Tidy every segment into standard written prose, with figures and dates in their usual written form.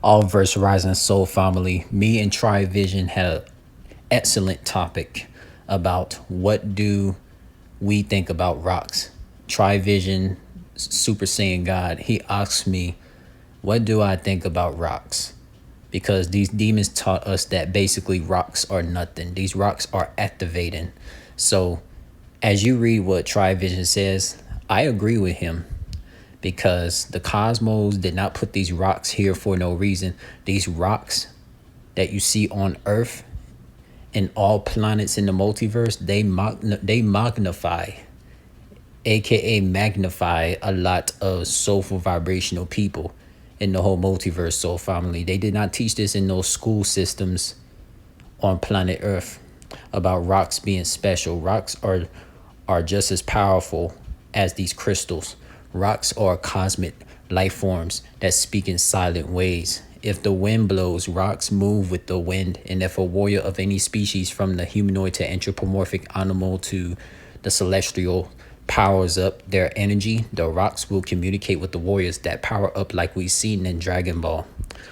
All verse rising soul family. Me and Trivizion had an excellent topic about what do we think about rocks. Trivizion, Super Saiyan God, he asked me, what do I think about rocks? Because these demons taught us that basically rocks are nothing. These rocks are activating. So as you read what Trivizion says, I agree with him because the cosmos did not put these rocks here for no reason. These rocks that you see on Earth and all planets in the multiverse, they magnify, aka magnify, a lot of soulful vibrational people in the whole multiverse soul family. They did not teach this in those school systems on planet Earth about rocks being special. Rocks are just as powerful as these crystals. Rocks are cosmic life forms that speak in silent ways. If the wind blows, rocks move with the wind. And if a warrior of any species, from the humanoid to anthropomorphic animal to the celestial, powers up their energy, the rocks will communicate with the warriors that power up, like we've seen in Dragon Ball.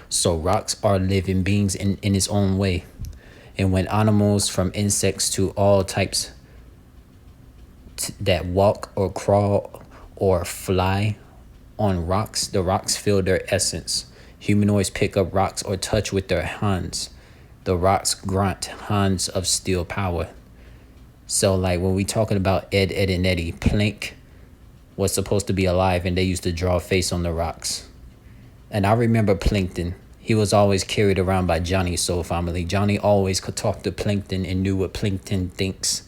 So rocks are living beings in its own way. And when animals, from insects to all types that walk or crawl or fly on rocks, the rocks feel their essence. Humanoids pick up rocks or touch with their hands. The rocks grant hands of steel power. So like when we talking about Ed, and Eddy, Plank was supposed to be alive and they used to draw a face on the rocks. And I remember Plankton. He was always carried around by Johnny's soul family. Johnny always could talk to Plankton and knew what Plankton thinks.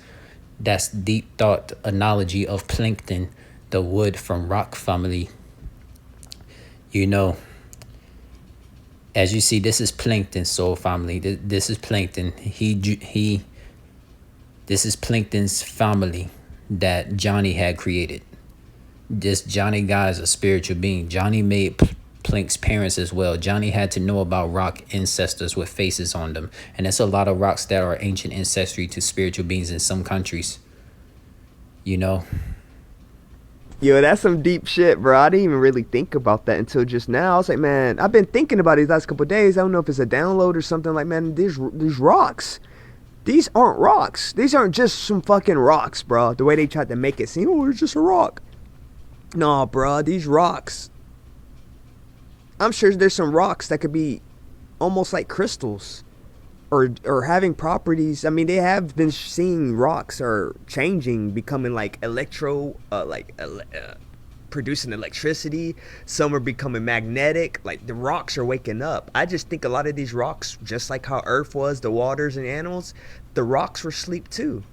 That's deep thought analogy of Plankton, the wood from rock family. You know, as you see, this is Plankton soul family. This is Plankton. This is Plankton's family that Johnny had created. This Johnny guy is a spiritual being. Johnny made Plank's parents as well. Johnny had to know about rock ancestors with faces on them. And there's a lot of rocks that are ancient ancestry to spiritual beings in some countries. You know? Yo, that's some deep shit, bro. I didn't even really think about that until just now. I was like, man, I've been thinking about it these last couple of days. I don't know if it's a download or something. Like, man, these rocks. These aren't rocks. These aren't just some fucking rocks, bro. The way they tried to make it seem, oh, it's just a rock. No, bro, these rocks. I'm sure there's some rocks that could be almost like crystals, or having properties. I mean, they have been seeing rocks are changing, becoming like producing electricity. Some are becoming magnetic. Like, the rocks are waking up. I just think a lot of these rocks, just like how Earth was, the waters and animals, the rocks were asleep too.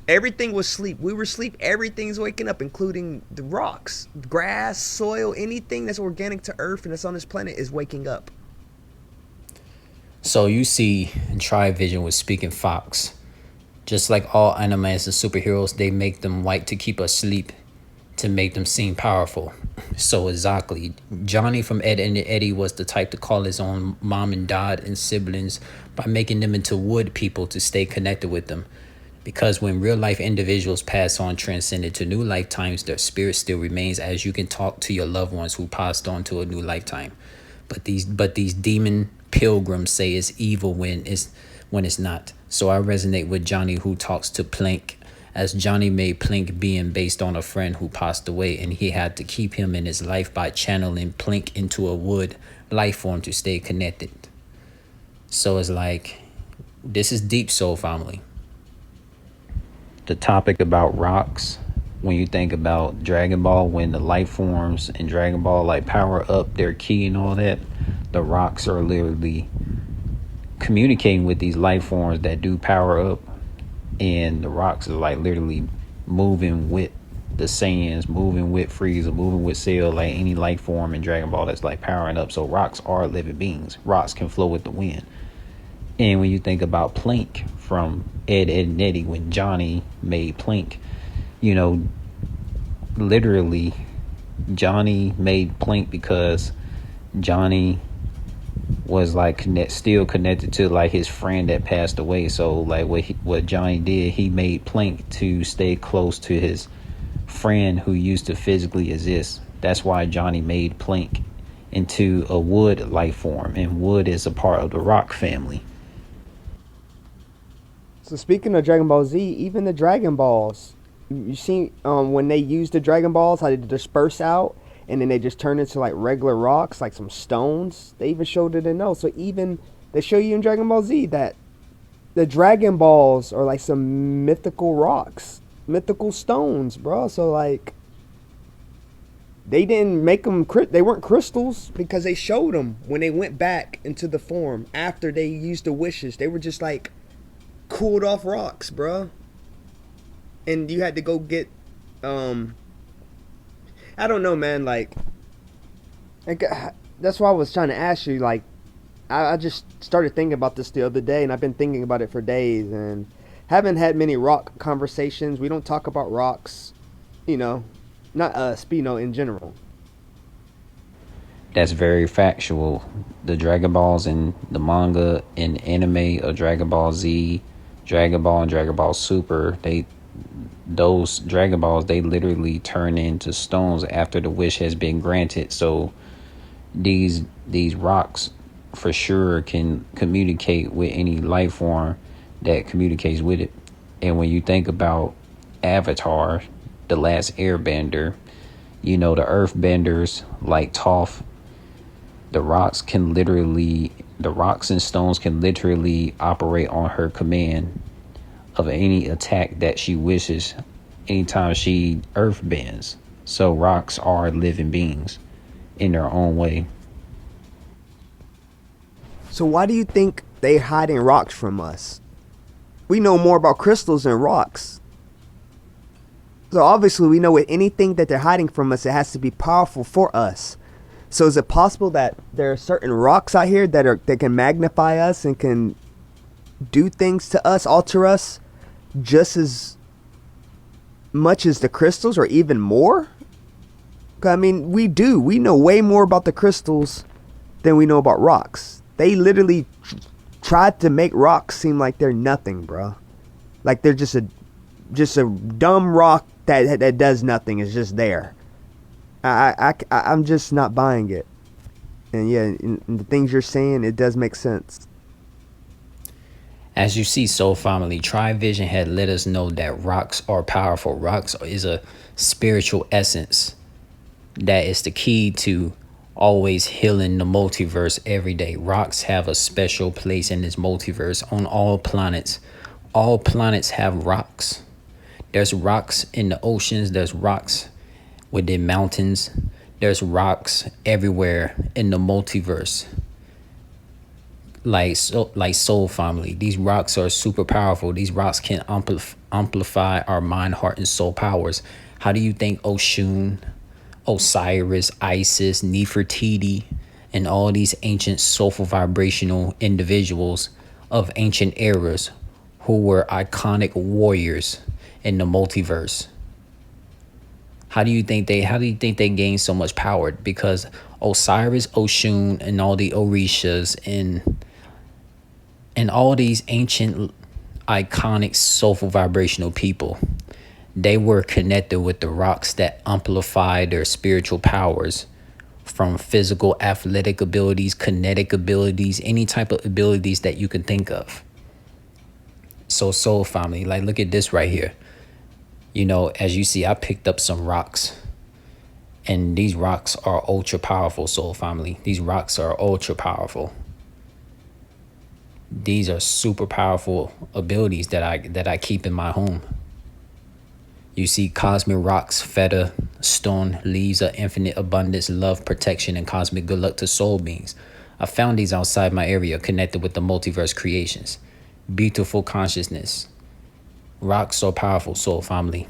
Everything was asleep. We were asleep. Everything's waking up, including the rocks, grass, soil, anything that's organic to Earth and that's on this planet is waking up. So you see, Trivizion was speaking Fox. Just like all animes and superheroes, they make them white to keep us asleep, to make them seem powerful. So exactly, Johnny from Ed and Eddy was the type to call his own mom and dad and siblings by making them into wood people to stay connected with them. Because when real life individuals pass on, transcended to new lifetimes, their spirit still remains, as you can talk to your loved ones who passed on to a new lifetime. But these demon pilgrims say it's evil when it's not. So I resonate with Johnny, who talks to Plank, as Johnny made Plank being based on a friend who passed away, and he had to keep him in his life by channeling Plank into a wood life form to stay connected. So it's like, this is deep soul family. The topic about rocks, when you think about Dragon Ball, when the life forms in Dragon Ball like power up their ki and all that, the rocks are literally communicating with these life forms that do power up, and the rocks are like literally moving with the Saiyans, moving with Frieza, moving with Cell, like any life form in Dragon Ball that's like powering up. So rocks are living beings. Rocks can flow with the wind. And when you think about Plank from Ed, and Eddy, when Johnny made Plank, you know, literally Johnny made Plank because Johnny was like still connected to like his friend that passed away. So like what Johnny did, he made Plank to stay close to his friend who used to physically exist. That's why Johnny made Plank into a wood life form, and wood is a part of the rock family. So speaking of Dragon Ball Z, even the Dragon Balls, you see when they use the Dragon Balls, how they disperse out and then they just turn into like regular rocks, like some stones. They even showed it in those. So even they show you in Dragon Ball Z that the Dragon Balls are like some mythical rocks, mythical stones, bro. So like they didn't make them. They weren't crystals because they showed them when they went back into the form after they used the wishes. They were just like cooled off rocks, bro. And you had to go get I don't know, man, like that's why I was trying to ask you, like I just started thinking about this the other day and I've been thinking about it for days and haven't had many rock conversations. We don't talk about rocks, you know, not us, but in general. That's very factual. The Dragon Balls in the manga and anime of Dragon Ball Z, Dragon Ball and Dragon Ball Super, those Dragon Balls, they literally turn into stones after the wish has been granted. So these rocks for sure can communicate with any life form that communicates with it. And when you think about Avatar, the last airbender, the earthbenders like Toph, the rocks and stones can literally operate on her command of any attack that she wishes anytime she earth bends. So rocks are living beings in their own way. So why do you think they hiding rocks from us? We know more about crystals than rocks. So obviously we know with anything that they're hiding from us, it has to be powerful for us. So is it possible that there are certain rocks out here that can magnify us and can do things to us, alter us, just as much as the crystals or even more? I mean, we know way more about the crystals than we know about rocks. They literally tried to make rocks seem like they're nothing, bro. Like they're just a dumb rock that does nothing. It's just there. I'm just not buying it. And yeah, in the things you're saying, it does make sense. As you see, Soul Family, Trivizion had let us know that rocks are powerful. Rocks is a spiritual essence that is the key to always healing the multiverse every day. Rocks have a special place in this multiverse on all planets. All planets have rocks. There's rocks in the oceans. There's rocks within mountains. There's rocks everywhere in the multiverse. Like Soul Family, these rocks are super powerful. These rocks can amplify our mind, heart, and soul powers. How do you think Oshun, Osiris, Isis, Nefertiti, and all these ancient soulful vibrational individuals of ancient eras who were iconic warriors in the multiverse? How do you think they gained so much power? Because Osiris, Oshun, and all the Orishas and all these ancient iconic soulful vibrational people, they were connected with the rocks that amplified their spiritual powers, from physical athletic abilities, kinetic abilities, any type of abilities that you can think of. So Soul Family, like look at this right here. As you see, I picked up some rocks, and these rocks are ultra powerful, Soul Family. These rocks are ultra powerful. These are super powerful abilities that I keep in my home. You see cosmic rocks, feather, stone, leaves of infinite abundance, love, protection, and cosmic good luck to soul beings. I found these outside my area, connected with the multiverse creations. Beautiful consciousness. Rocks so powerful, Soul Family.